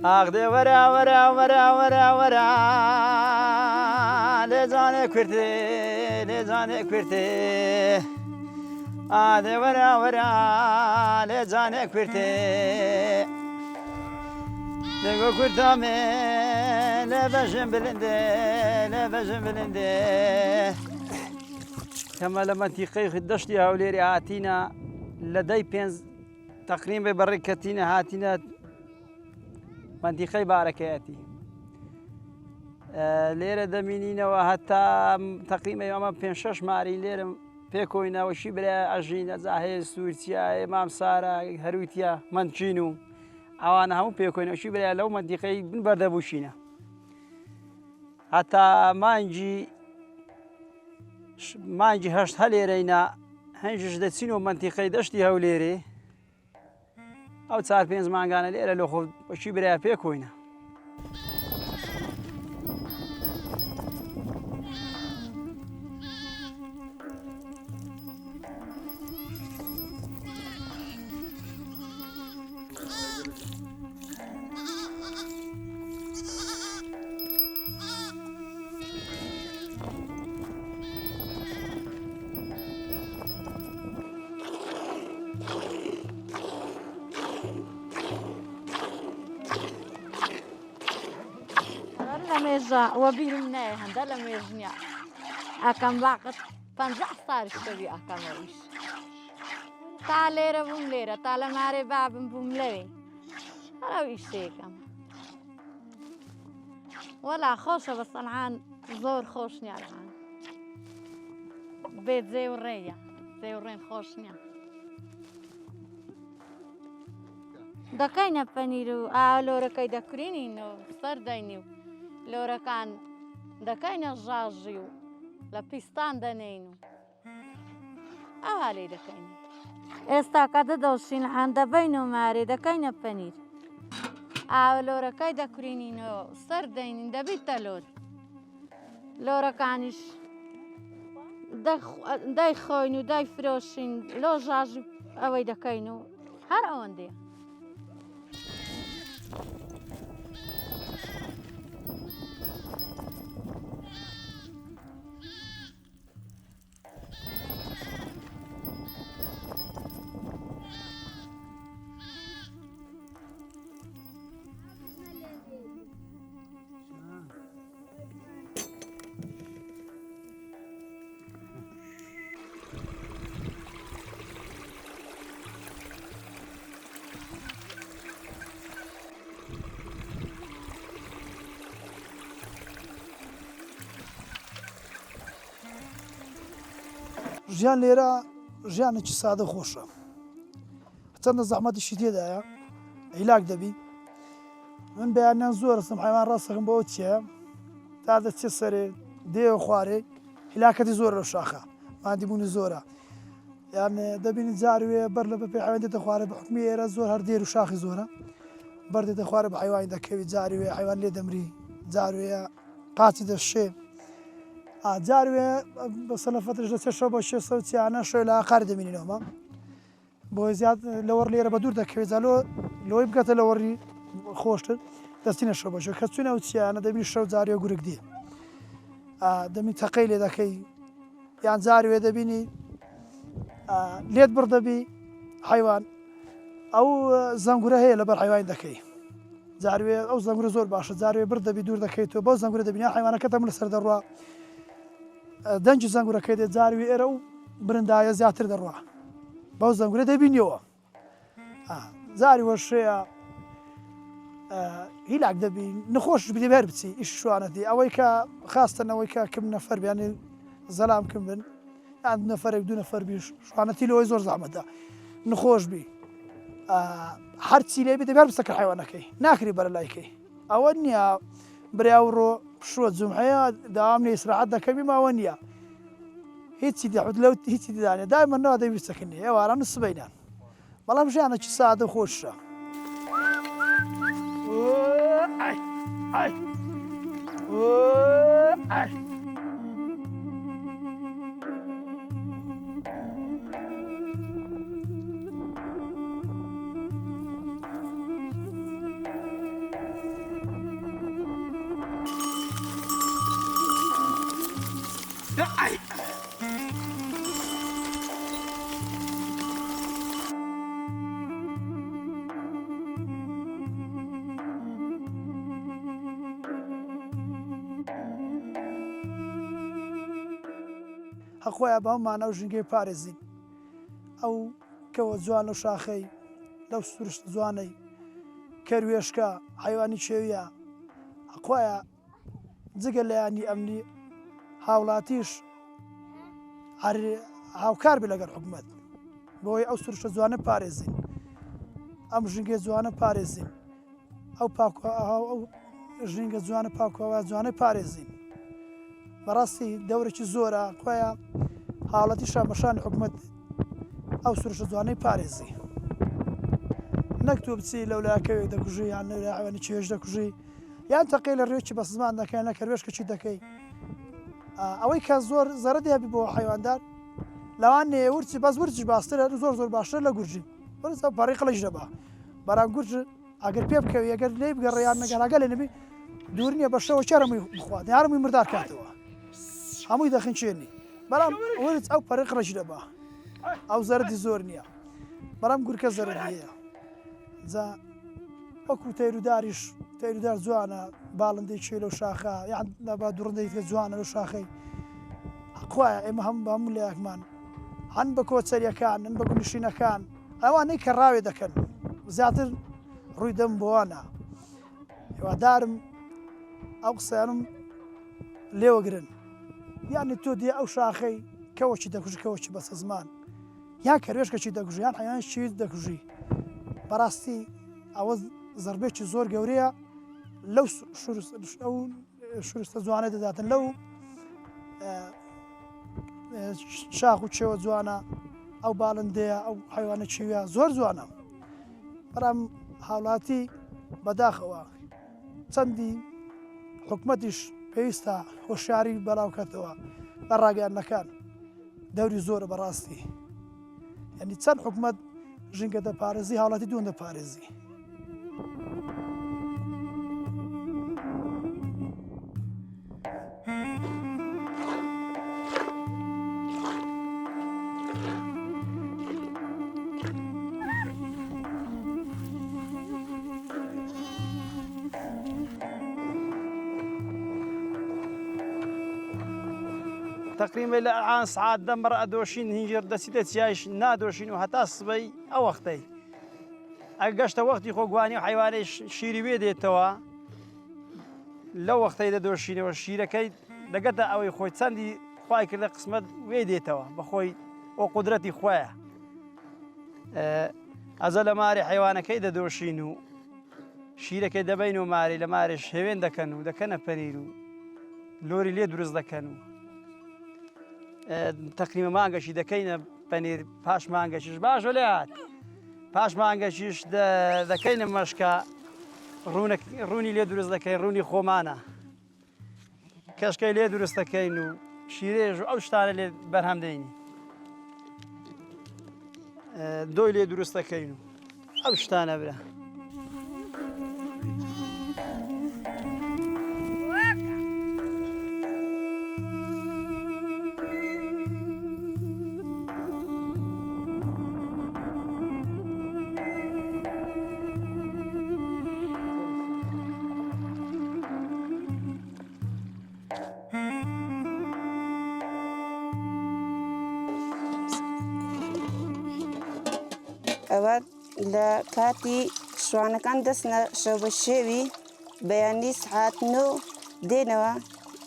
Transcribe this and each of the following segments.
ئاغدێ وەرە وەرە وەرە وەرە وەرە لێجانێ کوردێ لێجانێ کوردێ ئادێ وەرە وەرە لێجانێ کوردێ لێگۆ کوردامێ لێ بەژم بلندێ لێ بەژم بلندێ کەمە لە مەنتیقەی دەشتی هەولێری هاتینە لە دەی پێنج تەقریبا بەڕێ کەتینە هاتینە منتیقەی بارەکەیەتی لێرە دەمینینەوە هەتا تەقریبا ئەمە 5-6 ماری لێرم پێکۆینەوەشی برای ئەژینە جاهێز سوورچیە مام سارە هەرویتە منچین و ئەوانە هەموو پێکۆینەوەشی برای لەو منتیقەی بن بەردەبووشینە هەتا مانگی هەشت هەلێرەینا هەنجش دەچین و منتیقەی دەشتی هەولێرێ ئەو 4-5 مانگانە لێرە لە خۆشی برای پێکۆینە مێژە وە بیرم نایە هەندە لە مێژ نییە ئەکەم باقت 50 ساریشتەوی ئەکەمەویش تا لێرە بووم لێرە تا لە مارێ بابم بووم لەوێ هەراوی شتێکم وەلا خۆشە بە سەنعان زۆر خۆش نییەڵان بێت جێ و ڕێیە جێ و ڕێن خۆش نییە دەکەینە پەنیر و ئالۆرەکەی دەکرێنین و سەر دەینی و لۆرەکان دەکەینە ژاژی و لە پیستان دەنێین و ئەوها لێ دەکەین ئێستا کە دەدەوشین هەن دەبین و مارێ دەکەینە پەنیر ئالۆرەکەی دەکرێنینەوە سەر دەینین دەبیتە لۆر لۆرەکانیش دایخۆین و دایفرۆشین لۆ ژاژی ئەوەی دەکەین و هەر ئەوەندەیە ژیان لێرە ژیانێکی سادە خۆشە چەندە زەحمەتیشی تێدایە عیلاک دەبی من بەیانیان زۆرستم حیوان ڕاستەکەم بەوە چیە تا دەچێ سەرێ دێوە خوارێ هیلاکەتی زۆر لە شاخە مادیبوونی زۆرە یان دەبینی جاروێ بەر لە بەپێ حیوان دێتە خوارێ بە حکمی ئێرە زۆر هەر دێر و شاخی زۆرە بەر دێتە خوارێ بە حیوانی دەکەوی جاروێ حیوان لێ دەمری جاروێ قاچی دەشێ جاروێ بەسە لە فترش دەچێت شەو بە 600 چیانە شوێ لە ئاقار دەبینینەوەمە بۆی زیاد لەوەڕ لێرە بە دوور دەکەوێت جالۆ لەوەی بکاتە لەوەڕی خۆشتر دەستینە شەو بەشەوە کە چوونە و چیانە دەبینی شەو جاروێ گورگ دی دەمی تەقەی لێ دەکەی یان جاروێ دەبینی لێت بڕ دەبی حیوان ئەو زەنگورە هەیە لەبەر حیوانی دەکەی جاروێ ئەو زەنگورە زۆر باشە جاروێ بڕ دەبی دوور دەکەیتەوە بەو زەنگورە دەبینی حیوانەکەتەم لەسەر دەڕوا دەنجی زەنگورەکەی دێت جاروی ئێرە و برندایە زیاتر دەڕوا بەو زەنگورە دەبینیەوە زاری وەشەیە هیلاک دەبین نەخۆش بدی بەر بچی ئیش شوانەتی ئەوەی کە خاستنەوەی کە کەم نەفەر بیانی زەلام کەم بن یان نەفەرێک دوو نەفەر بیش شوانەتی لەوەی زۆر زەحمەتە نەخۆش بی هەرچی لێ بدە بەر بچەکە حیوانەکەی ناکری بەرە لایکەی ئەوە نییە بریا و ڕۆ شووە جومعەیە داوام لێ ئیسراحەت دەکەمی ماوە نییە هیچی دەحوت لەو هیچی ددانێ دایمە نەوە دەبی بچەکەنی ئێوارانە سبەینان بەڵام ژیانێکی سادە خۆشە هەخۆیان بەمانە ئەو ژنگەی پارێزین ئەو کەوە جوان لە شاخەی لەو سروشت جوانەی کەروێشکە حیوانی چێویە خۆیە جگە لەیانی ئەمنی هاوڵاتیش هاوکار بێ لەگەڵ حکوومەت بۆی ئەو سروشتە جوانە پارێزین ئەم ژنگە جوانە پارێزین ئەو ژنگە جوانە پاکەوە جوانە پارێزین بەڕاستی دەورێکی زۆرە خۆیە حاڵەتی شامەشانی حکوومەت ئەو سروشتە جوانەی پارێزی نەک تۆ بچی لەولایەکەوێک دەکوژی یان لەوانی چێژ دەکوژی یان تەقی لە ڕێوکی بە زمان دەکەن لە کەروێشکەچی دەکەی ئەوەی کە زۆر زەرە دێبی بۆ حیواندار لەوان نێورچی بەس ورچی باسترە زۆر زۆر باشتر لە گورجی وەرزە پەڕی قڵەش دەبا بەرام گورج ئەگەر پێ بکەوی ئەگەر لێ بگەڕیان نەگەراگە لێ نەبی دوور نییە بەشەوە چرەمووی بخوات یارمووی مردار کاتەوە هەمووی دەخینچێنی بەڵام ورچ ئەو پەڕی قڵەش دەبا ئەو زەردی زۆر نییە بەڵام گورکە زەردیەیە جا وەکو تەیروداریش تەیرودار جوانە باڵندەی چێ لەو شاخە یان با دوڕندەی کە جوانە لەو شاخەی خۆیە ئێمە هەموو لایەکمان هەن بە کۆچەریەکان هەن بە گونشینەکان ئەوانەی کە ڕاوێ دەکەن زیاتر ڕووی دەم بۆوانە هیوادارم ئەو قسەیانم لێوەگرن یانی تۆ دێ ئەو شاخەی کەوەکی دەکوژی کەوەکی بەسە زمان یان کەروێشکەکی دەکوژی یان حیوانی چیت دەکوژی بەڕاستی ئەوە زەربێکی زۆر گەورەیە لەو ئەو شورستە جوانە دەداتن لەو شاخ و چێوە جوانە ئەو باڵندەیە ئەو حیوانە چێویە زۆر جوانە بەڵام هاوڵاتی بەداخەوە چەندی حکوومەتیش پێویستە هۆشیاری بەراوکەتەوە بە ڕاگەیاندنەکان دەوری زۆرە بەڕاستی یعنی چەند حکوومەت ژینگە دەپارێزی هاوڵاتی دوون دەپارێزی تقریبا لە عان سعات دەمڕ ئەدۆشین هینجر دەچیتە چیایش نادۆشین و هەتا سبەی ئەو وەختەی ئەگە گەشتە وەختی خۆگوانی و حیوانەی شیری وێ دێتەوە لەو وەختەی دەدۆشینەوە شیرەکەی دەگەتە ئەوەی خۆی چەندی خوای کردە قسمەت وێ دێتەوە بەخۆی ئەو قودرەتی خۆیە ئەزە لە ماری حیوانەکەی دەدۆشین و شیرەکەی دەبین و ماری لە مارێش هێوێن دەکەن و دەکەنە پەنیر و لۆری لێ دروست دەکەن و تقریبا مانگەشی دەکەینە پەنیر پاش مانگەشیش باشە لێ هات پاش مانگەشیش دەکەینە مەشکە ڕوونی لێ دروست دەکەین ڕوونی خۆمانە کەشکەی لێ دروست دەکەین و شیرێژ و ئەو شتانە لێ بەرهەم دەینی دۆی لێ دروست دەکەین و ئەو شتانە برە ئەوە لە کاتی شوانەکان دەستنە شەو بە شێوی بەیانی سعات 9 دێنەوە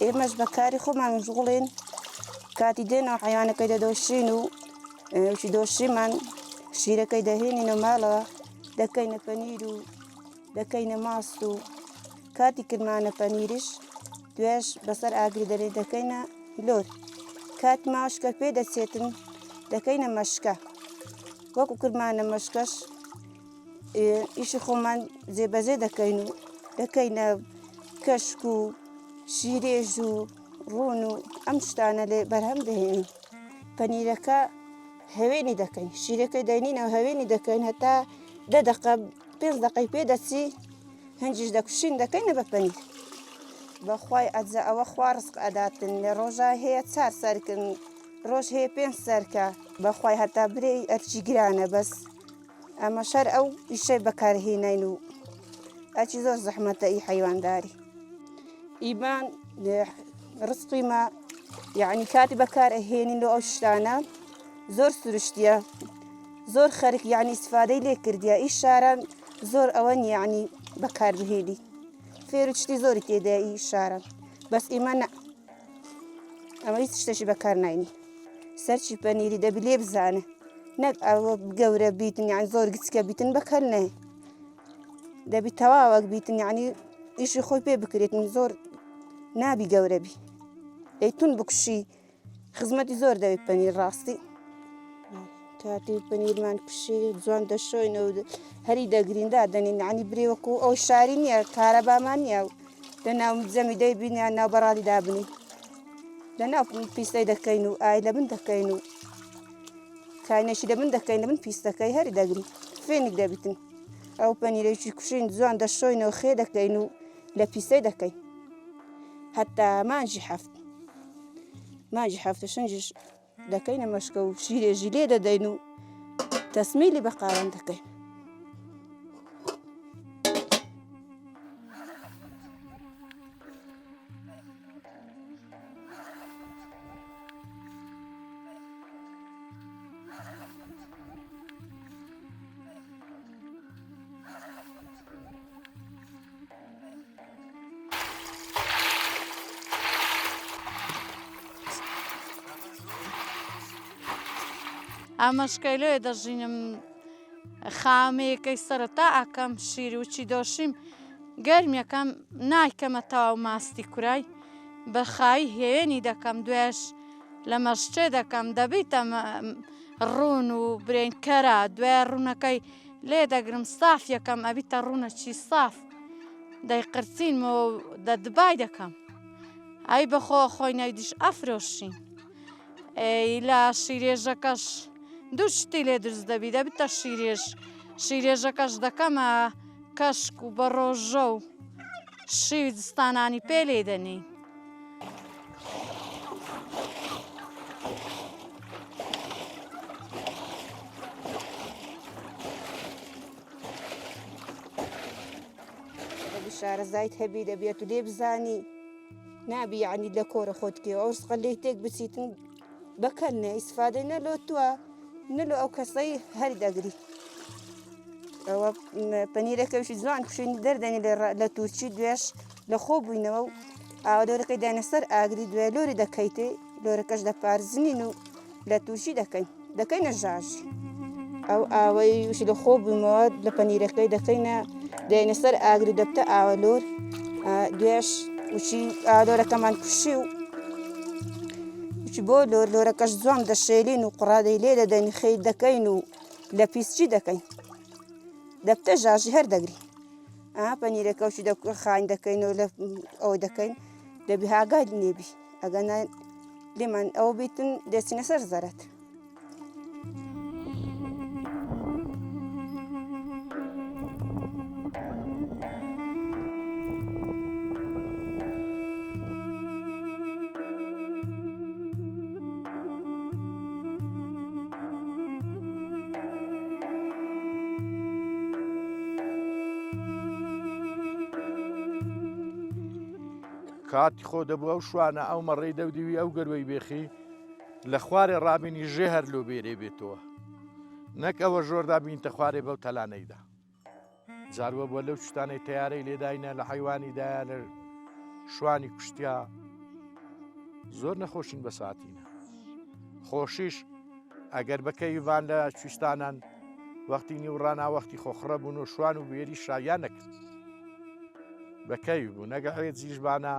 ئێمەش بەکاری خۆمان مشغوڵین کاتی دێنەوە حیوانەکەی دەدۆشین و وشی دۆشیمان شیرەکەی دەهێنینە ماڵەوە دەکەینە پەنیر و دەکەینە ماست و کاتی کردمانە پەنیریش دوێش بەسەر ئاگری دەرێ دەکەینە لۆر کاتی ماشکە پێ دەچێتن دەکەینە مەشکە وەکو کردمانە مەشکەش ئیشی خۆمان جێبەجێ دەکەین و دەکەینە کەشک و شیرێژ و ڕوون و ئەم شتانە لێ بەرهەم دەهێنین پەنیرەکە هەوێنی دەکەین شیرەکەی دەینینەوە هەوێنی دەکەین هەتا 10 دقە 5 دقەی پێ دەچی هەنجیش دەکوشین دەکەینە بە پەنیر بەخوای ئەجە ئەوە خوا ڕزق ئەداتن لە ڕۆژە هەیە 4 سەرکردن ڕۆژ هەیە 5 سەرکە بەخوای هەتا برێ ئەرچی گرانە بەس ئەمە شەر ئەو ئیشەی بەکارهێنین و ئەچی زۆر زەحمەتە ئی حەیوانداری ئیمان ڕسقی ما یعنی کاتی بەکار ئەهێنین و ئەو شتانە زۆر سروشتیە زۆر خەرک یعنی ئیسفادەی لێ کردیە ئی شاران زۆر ئەوەن یعنی بەکار بهێنی فێر و شتی زۆری تێدایە ئی شاران بەس ئیمە نە ئەمە هیچ شتێکی بەکار ناینی سەرچی پەنیری دەبی لێ بزانە نەک ئەوە گەورە بیتن یان زۆر گچکە بیتن بەکەر نێ دەبی تەواوەک بیتن یعنی ئیشی خۆی پێ بکرێتن زۆر نابی گەورە بی ئەیتون بکوشی خزمەتی زۆر دەوێت پەنیر ڕاستی کاتی پەنیرمان کوشی جوان دەشۆینەوە هەری دەگریندا دەنین یعنی برێوەکو ئەو شاری نییە کارەبامان نییە لە ناو جەمی دەیبین یان ناو بەڕادی دابنی لە ناو پیستەی دەکەین و ئای لە من دەکەین و کاینەشی لە من دەکەین لە من پیستەکەی هەری دەگرین فێنێک دەبیتن ئەو پەنیرێکی کوشین جوان دەشۆینەوە خێ دەکەین و لە پیسەی دەکەین هەتا مانجی هەفتە شەنجش دەکەینە مەشکە و شیرێژی لێ دەدەین و تەسمیلی بە قاوان دەکەین ئامەشکەی لێ دەژینم خامەیەکەی سەرەتا ئاکەم شیری وچی دۆشیم گەرمیەکەم نایکەمە تەواو ماستی کورای بە خاوی هێوێنی دەکەم دوێش لە مەشچێ دەکەم دەبیتە ڕوون و برێنکەرە دوێ ڕوونەکەی لێ دەگرم ساف یەکەم ئەبیتە ڕوونەکی ساف دەیقرچینمەوە دەدبای دەکەم ئەی بەخۆ خۆی نەیدیش ئەفرۆشین ئەی لە شیرێژەکەش دوو شتی لێ دروست دەبی دەبیتە شیرێژەکەش دەکەمە کەشک و بە ڕۆژە و شیوی دستانانی پێ لێ دەنی شارەزایت هەبی دەبێت و لێ بزانی نابی یعنی لە کۆرە خۆتکەوە ئەو ڕسقە لێ تێک بچیتن بەکەر نێ ئیسفادەی نەلۆ تووە نەلۆ ئەو کەسەی هەری دەگری ئەوە پەنیرەکەوشی جوان کوشێنی دەردەنی لە تورکی دوێش لە خۆ بووینەوە و ئاوادۆرەکەی داینە سەر ئاگری دوێ لۆری دەکەیتێ لۆرەکەش دەپارزنین و لە تورکی دەکەینە ژاژی ئەو ئاوەی وشی لە خۆ بوویمەوە لە پەنیرەکەی دەکەینە داینە سەر ئاگری دەبتە ئاوە لۆر دوێش وچی ئاوادۆرەکەمان کوشی و بۆ لۆرەکەش جوان دەشێلین و قڕادەی لێ دەدەین خەی دەکەین و لە پیسچی دەکەین دەبتە ژاژی هەر دەگری پەنیرەکەوشی خاین دەکەینەوە لە ئەوە دەکەین دەبی هاگای نێبی ئەگەنا لێمان ئەوە بیتن دەچینە سەر زەرەت کاتی خۆ دەبوو ئەو شوانە ئەو مەڕێی دەودیوی ئەو گەروەی بێخی لە خوارێ ڕابینی ژێ هەر لۆ بێرێ بێتەوە نەک ئەوە ژۆردا بینتە خوارێ بەو تەلانەیدا جاروە بۆ لەو شتانەی تیارەی لێداینە لە حیوانیدایە لە شوانی کوشتیا زۆر نەخۆشین بە ساتینە خۆشیش ئەگەر بەکەیوان لە کوێستانان وەختی نیوڕانا وەختی خۆخڕە بوون و شوان و بێری شاویان نەکرد بەکەوی بوو نەگەڕێت زیژبانە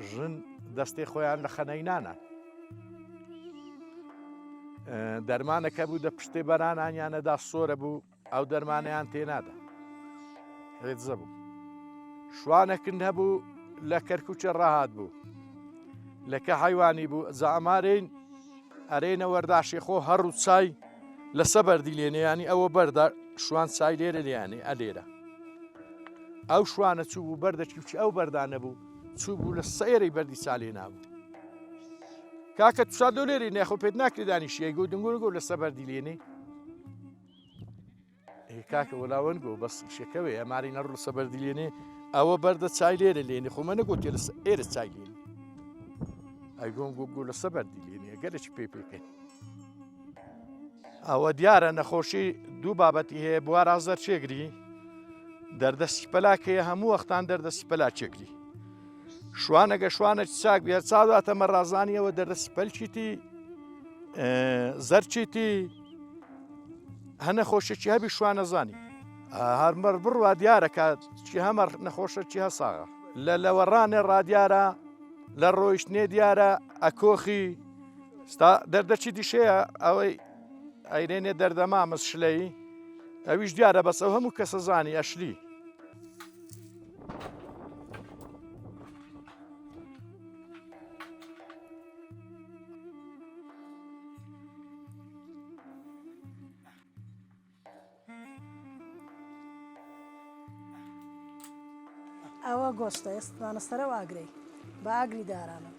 ژن دەستێ خۆیان لە خەنەینانە دەرمانەکە بوو دە پشتێ بەرانانیانەدا سۆرە بوو ئەو دەرمانیان تێنادا هێزە بوو شوانەکن هەبوو لە کەرکوچە ڕاهات بوو لەکە حیوانی بوو زەعمارین ئەرێنە وەرداشی خۆ هەڕوو چای لە سەبەردی لێنەیانی ئەوە بەردا شوان چای لێرە لێیانێ ئەلێرە ئەو شوانە چوو بوو بەردەچی ئەو بەردانە بوو چوو بوو لە سەیری بەردی چالێ نابوو کاکە تووشا دۆ لێری نەخۆ پێت ناکری دانیشیە گۆ دنگۆ لە سەبەردی لێنێ کاکە وەلاوەن گۆ بەس شەکەوێ ئەماری نەڕ لە سەبەردی لێنێ ئەوە بەردە چای لێرە لێنێ خۆمە نەگوتی لە ئێرە چای لێنێ ئەیگۆم گۆ لە سەبەردی لێنێ گەلێکی پێ پێکەین ئەوە دیارە نەخۆشی دوو بابەتی هەیە بوار ئازەر چێگری دەردەستی پەلاکەیە هەموو وەختان دەردەستی پەلا چێگری شوانەگە شوانە چاک بێت چاواتە مەڕازانیەوە دەردەستی پەلچیتی زەرچیتی هەنە خۆشێکی هەبی شوانەزانی هەرمەر بڕوا دیارە کات چی هەمە نەخۆشە چی هەساغا لە لەوەڕانێ ڕادیارە لە ڕۆیشتنێ دیارە ئەکۆخی دەردەچی دیشەیە ئەوەی ئەیرێنێ دەردەمامەز شلەی ئەویش دیارە بەس ئەو هەموو کەسە زانی ئەشلی ئەوە گۆشتە ئێستانە سەرە ئاگرەی بە ئاگری دارانە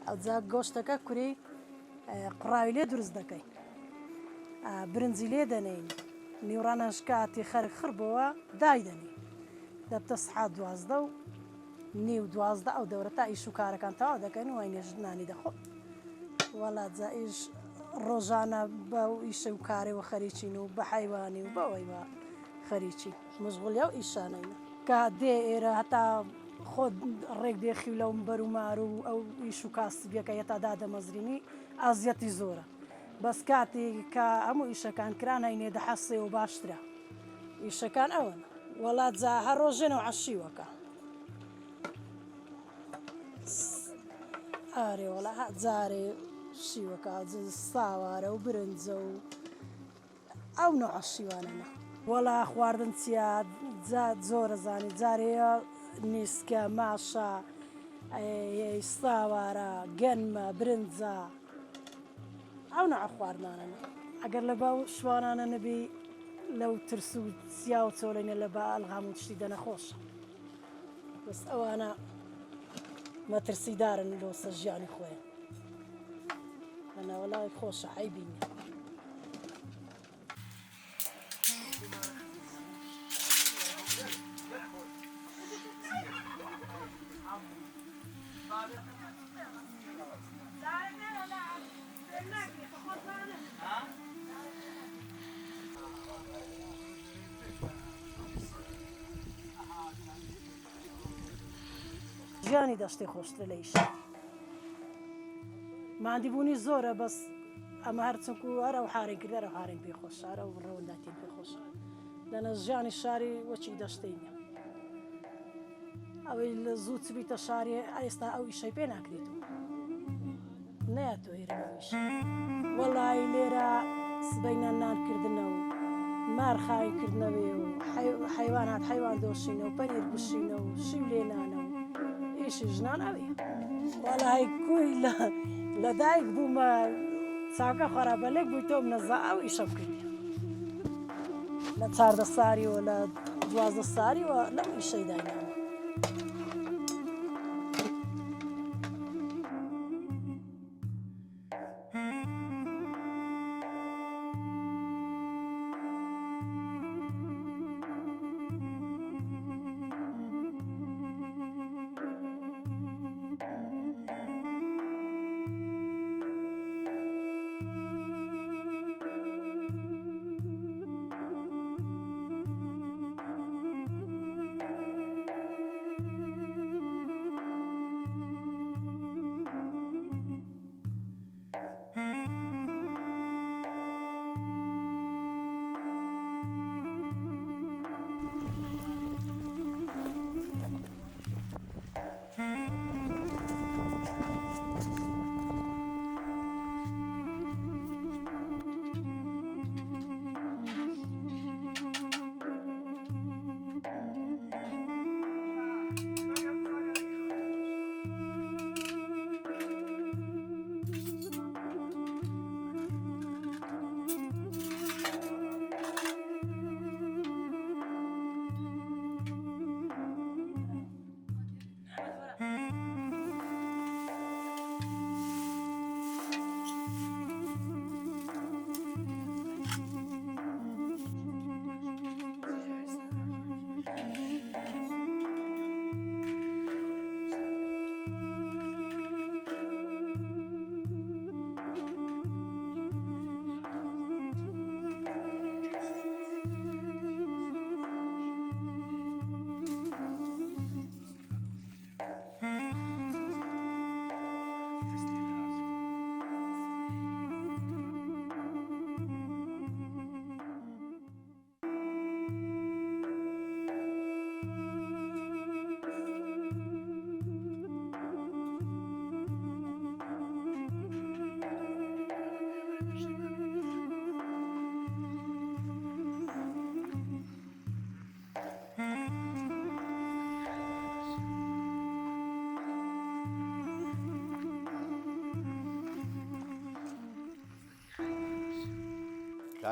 ئەوجا گۆشتەکە کوری قڕاوی لێ دروست دەکەین برنجی لێ دەنین نیوڕانەش کاتی خەرک خڕبەوە دایدەنی دەبتە سەعات 12 و نیو 12 ئەو دەورە تا ئیش و کارەکان تەواو دەکەین و وای نێژنانی دەخۆن وەڵات جا ئیش ڕۆژانە بە ئیشە و کارێەوە خەریکین و بە حیوانی و بەوەی بە خەریکی مژغوڵیا و ئیشانەینە کە دێ ئێرە هەتا خۆ ڕێک دێخی لەو بەرومار و ئەو ئیش و کاسبیەکە هێتا دادەمەزرینی ئازیەتی زۆرە بەس کاتێک کە هەموو ئیشەکان کران هەینێ دەحەسێ و باشترە ئیشەکان ئەوەن وەڵات جا هەر ڕۆژێنەوە عەشیوەکە ئارێ وەڵا جارێ شیوەکە ساوارە و برنجە و ئەو نەوع شیوانەنە وەڵا خواردن چیە زۆرە زانی جارەیە نیسکە ماشە ساوارە گەنمە برنجە ئەو نەوع خواردنانە ئەگەر لە باو شوانانە نەبی لەو ترس و سیا و چۆلێنە لە بە ئەلغام و تشتی دەنەخۆشە بەس ئەوانە مەترسیدارن لۆسە ژیانی خۆیان لەناوەڵای خۆشە حیبینە ژیانی دەشتێ خۆشترە لە ئیشە ماندیبوونی زۆرە بەس ئەمە هەرچەکو هەرە و حارین کردەرە حارین پێخۆشارە و ڕەوەنداتین پێخۆشە لەنە ژیانی شاری وەچی دەشتینە ئەوەی لە زوو چبیتە شاری ئێستا ئەو ئیشەی پێ ناکرێت و نەیەتۆ هێرەوەیش وەڵی لێرە سبەینە نانکردنە و مارخایکردنەوێ و حیوانات حیوان دۆشینە و پەنیر بشینە و شیو لێنانە و ئیشی ژنان ئەوێ وەڵای کوی لە دایک بوومە چاکە خۆرابەلێک بووی تۆم نەزا ئەو ئیشەم کردی لە 14 ساریەوە لە 12 ساریەوە لەم ئیشەی داینامە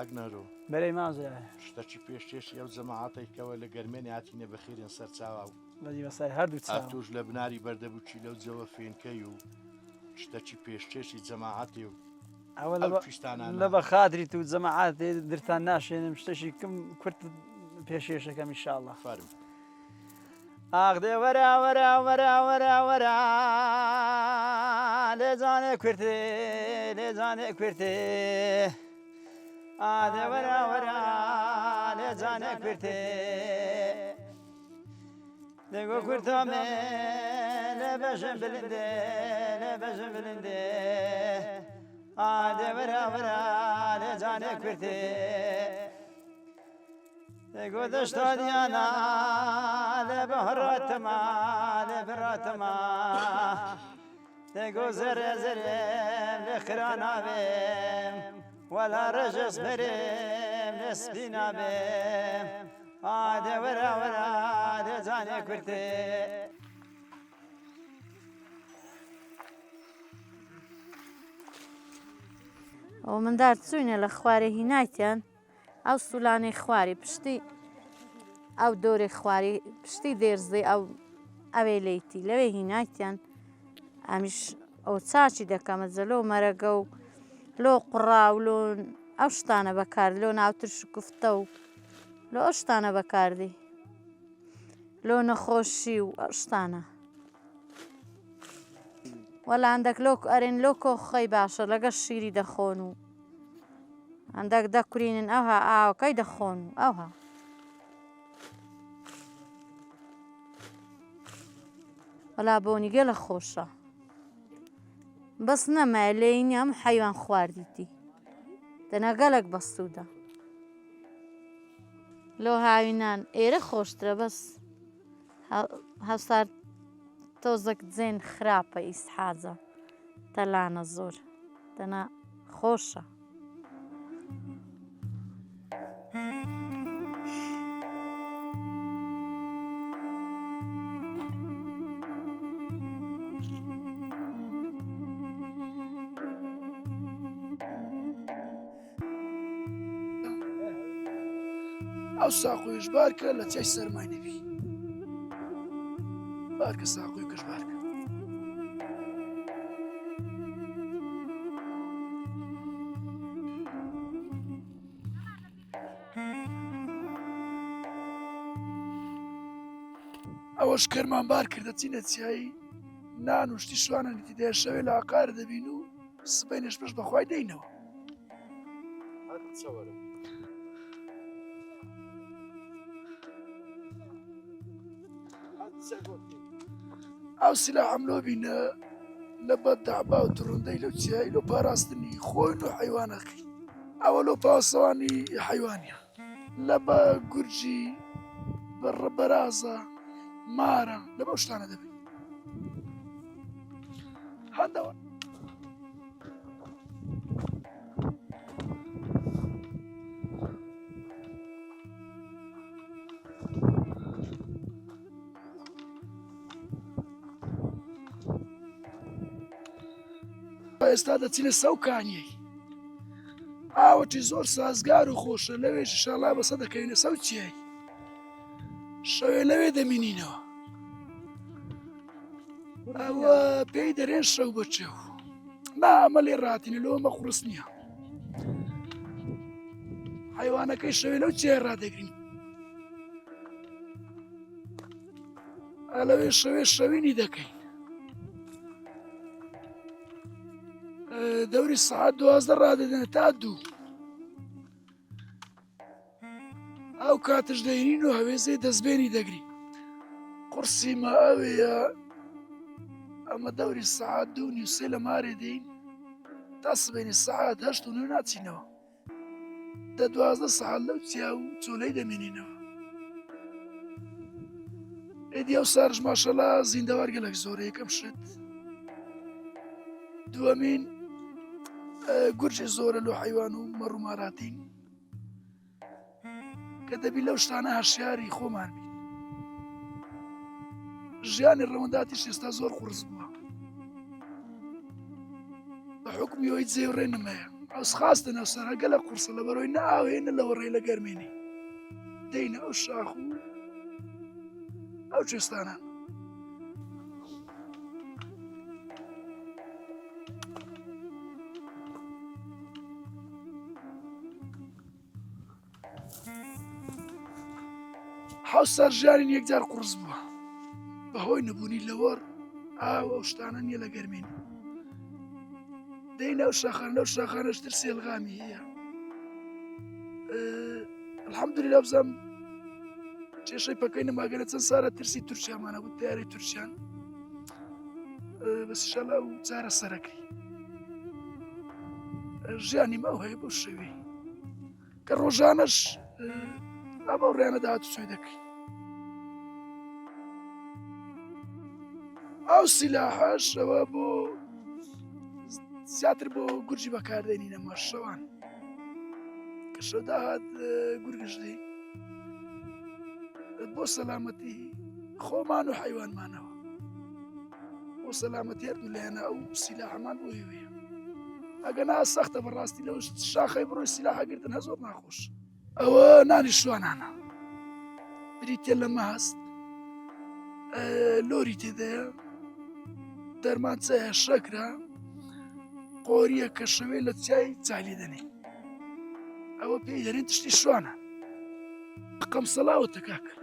کاک نەرۆ بەرەی مازرای شتەکی پێشکێشی ئەو جەماعەتێکەوە لە گەرمێنی هاتینە بەخێرن سەرچاوە و بەدی بەسای هەردوو چاو ئاتوش لە بناری بەردەبووچی لەو جەوە فێنکەی و شتەکی پێشکێشی جەماعەتی و ئەوە ئەو پیشتانانە. لە بە خاتریت و جەماعات درتان ناشێنم شتێکی کەم کورت پێشێشەکەم ئینشاءڵڵا فەرم ئاغدێ وەرە وەرە وەرە وەرە وەرە لێجانێ کورتێ لێجانێ کورتێ ئادێ وەرە وەرە لێجانێ کورتێ دەگۆ کورتۆمێ لێ بەژم بلندێ لێ بەژم بلندێ ئادێ وەرە وەرە لێجانێ کورتێ دەگۆ دەشتا دیانە لێ بەهڕاتەما لێ بڕاتەما دەگۆ زەرێ زەرێم لێ خراناوێم وەلا ڕێژەس بەرێم لێ سپی نابێم ئادێ وەرە وەرە لێجانێ کورتێ ئەو مندار چوینە لە خوارێ هینایتیان ئەو سولانەی خواری پشتی ئەو دۆرێ خواری پشتی دێرزێ ئەو ئەوێ لەیتی لەوێ هینایتیان ئەمیش ئەو چاچی دەکەمە جەلۆ مەرەگە و لۆ قوڕا و لۆ ئەو شتانە بەکار لۆ ناوترش کوفتە و لۆ ئەو شتانە بەکاردی لۆ نەخۆشی و ئەو شتانە وەلا هەندێک لۆ ئەرێن لۆ کۆخەی باشە لەگەڵ شیری دەخۆن و هەندێک دەکورینن ئەوها ئاوەکەی دەخۆن و ئەوها وەلا بۆنیگە لە خۆشە بەس نەمایە لێینی ئەم حەیوان خواردیتی دەنەگەلێک بەستوودە لۆ هاوینان ئێرە خۆشترە بەس هەسار تۆزێک جێن خراپە ئیسحاجە تەلانە زۆر دەنا خۆشە ئەو ساقۆیش بارکە لە چای سەرمای نەبی بارکە ساقۆی کەش بارکە ئەوەش کەرمان بار کردە چینە چیایی نان و شتی شوانەتی دێ شەوێ لە عقارە دەبین و سبەینش پێش بەخوای دەینەوە ئەو سیلا حملۆ بینە لە بەد دەعبا و تڕوندەی لەو چیایی لۆ پاراستنی خۆین و حیوانەکەی ئەوە لۆ پاسەوانی حیوانیە لە بە گورجی بەڕەبەرازە مارە لە بەو شتانە دەبین هەندەوە ئێستا دەچینە سەوکانیەی ئاوەتی زۆر سازگار و خۆشە لەوێش شەڵا بەسە دەکەوینە سەو چیایی شەوێ لەوێ دەمینینەوە ئەوە پێی دەرێن شەو بەچێو نا ئەمە لێ ڕاتینە لەوە مە قورس نییە حیوانەکەی شەوێ لەو چێ ڕادەگرین لەوێ شەوێ شەوینی دەکەین دەوری سەعات 12 ڕادەدەنە تا 2 ئەو کاتش دەینین و هەوێزەی دەستبێنی دەگرین قورسی مە ئەوەیە ئەمە دەوری سەعات 2:30 لە مارێ دەین تا سبەینی سەعات 8 ناچینەوە دە 12 سەعات لەو چیا و چۆلەی دەمێنینەوە ئێدی ئەو سارش ماشەڵا زیندەوار گەلێک زۆرە یەکەم شت دووەمین گورجی زۆرە لۆ حیوان و مەڕ و ماراتین کە دەبی لەو شتانە هەشیاری خۆمان بین. ژیانی ڕەوەنداتیش ئێستا زۆر قورس بووە بە حکمی ئەوەی جێ و ڕێ نمەیە ئەوس خاستە نەوسەر هەگە لە قورسە لە بەرەوەی نەئاوێنە لەوە ڕێ لە گەرمێنێ دەینە ئەو شاخ و ئەو جێستانە. حەوت سەر ژیانین یەکجار قورس بووە بەهۆی نەبوونی لەوەڕ ئاو ئەو شتانە نییە لە گەرمێن دەینە ئەو شاخانە لەو شاخانەشتر سێلغامی هەیە. الحەمدولێ بزانم کێشەی پەکەی نەماگەرە چەند سارە ترسی تورکیامانە بوو تیارەی تورکیان بەس ئینشاڵڵا و جارە سەرەکەی ژیانی ماو هەیە بەو شێوەی کە ڕۆژانەش ئەمە ڕێنە داهات سوێ دەکەی. ئەو سیلاحەش ئەوە بۆ زیاتر بۆ گورجی بەکاردێنینە ماشەوان کە شەو داهات گورگش دێ بۆ سەلامەتی خۆمان و حیوانمانەوە بۆ سەلامەتی هەردوو لایەنە ئەو سیلاحەمان بۆ هێوەیە ئەگەنا سەختە بەڕاستی لەو شاخەی بڕۆی سیلاحەگرتن هە زۆر ناخۆش. ئەوە نانی شوانانە بریتێ لەمە هەست لۆری تێدایە دەرمانچەیە شەکرە قۆریە کە شەوێ لە چای چالی دەنێ ئەوە پێی دەرێن تشتی شوانە قەمسەڵاوەتە کاکە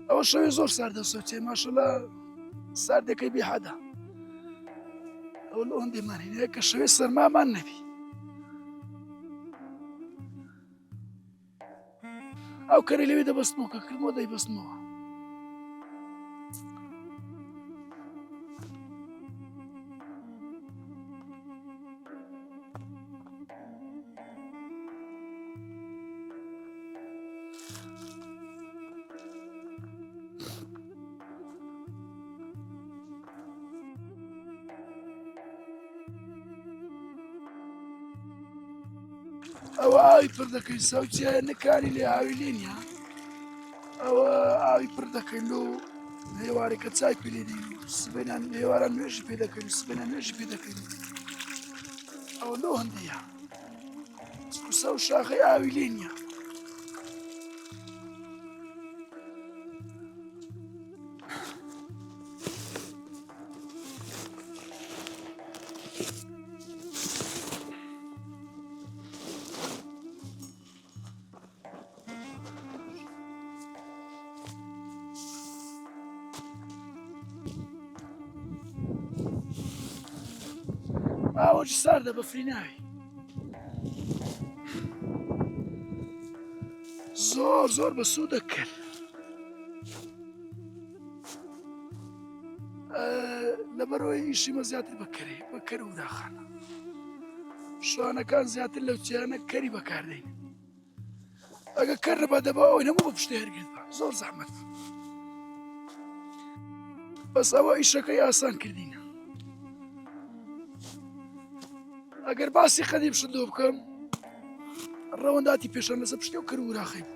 ئەوە شەوێ زۆر ساردەسەوتێ ماشەڵڵا ساردەکەی بێحەدا ئەوە لە ئەوەندێمان هێنەیە کە شەوێ سەرمامان نەبی. ئەو کەرەی لەوێ دەبەستمەوە کە کردمەوە دەیبەستمەوە. ئەوە ئاوی پڕ دەکەین سەوچیە نەکانی لێ ئاوی لێنە ئەوە ئاوی پڕ دەکەین لۆ هێوارێکە چای پێ لێ دەین سبێنان هێواران نوێژی پێ دەکەین سبێنان نوێژی پێ دەکەین ئەوە لۆ هەندەیە سە و شاخەی ئاوی لێنە. ئاوەش ساردە بەفری ناوی زۆر زۆر بە سوود دەکرد لەبەرەوەی ئیشیمە زیاتر بەکەرێ بەکەر و داخانە شوانەکان زیاتر لەو چیانە کەری بەکاردەین ئەگە کەر بە دەبا ئەوی هەموو بە پشتێ هەرگێت بە زۆر زەحمەت بەس ئەوە ئیشەکەی ئاسان کردینە. ئەگەر باسی خەدی بشدۆ بکەم ڕەوەنداتی پێشان لەسەر پشتێ و کرد و وراخی بوو.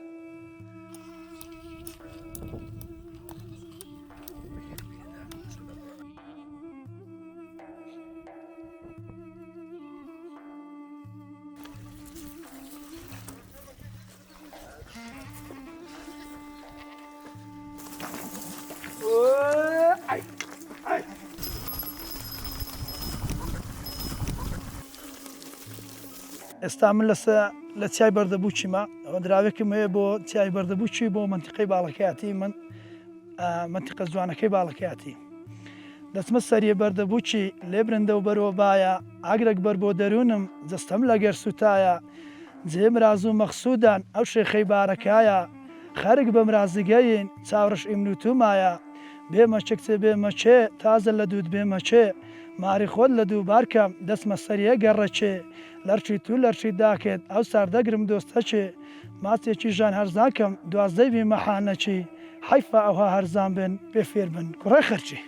ئێستا من لە چای بەردەبووچیمە ئەوە دراوێکم هەیە بۆ چای بەردەبووچی بۆ منتیقەی باڵەکەیاتی من منتیقە جوانەکەی باڵەکەیاتی دەچمە سەریە بەردەبووچی لێ برندە و بەرەوە باە ئاگرێک بەر بۆ دەروونم جەستەم لەگەر سوتایە جێم راز و مەخسوودان ئەو شێخەی بارەکایە خەرک بەم رازگەین چاوڕش ئیمنوتومایە بێمە چکچێ بێمە چێ تازە لە دوود بێمە چێ ماری خۆت لە دووبارکەم دەستمە سەریە گەڕەچێ لەرچی تو لەرچی داکێت ئەو ساردەگرم دۆستەچێ ماچێکی ژان هەرزاکەم دوازدەی بی مەحانەچی حیفە ئەوها هەرزان بن پێ فێر بن کوڕی خەرچی.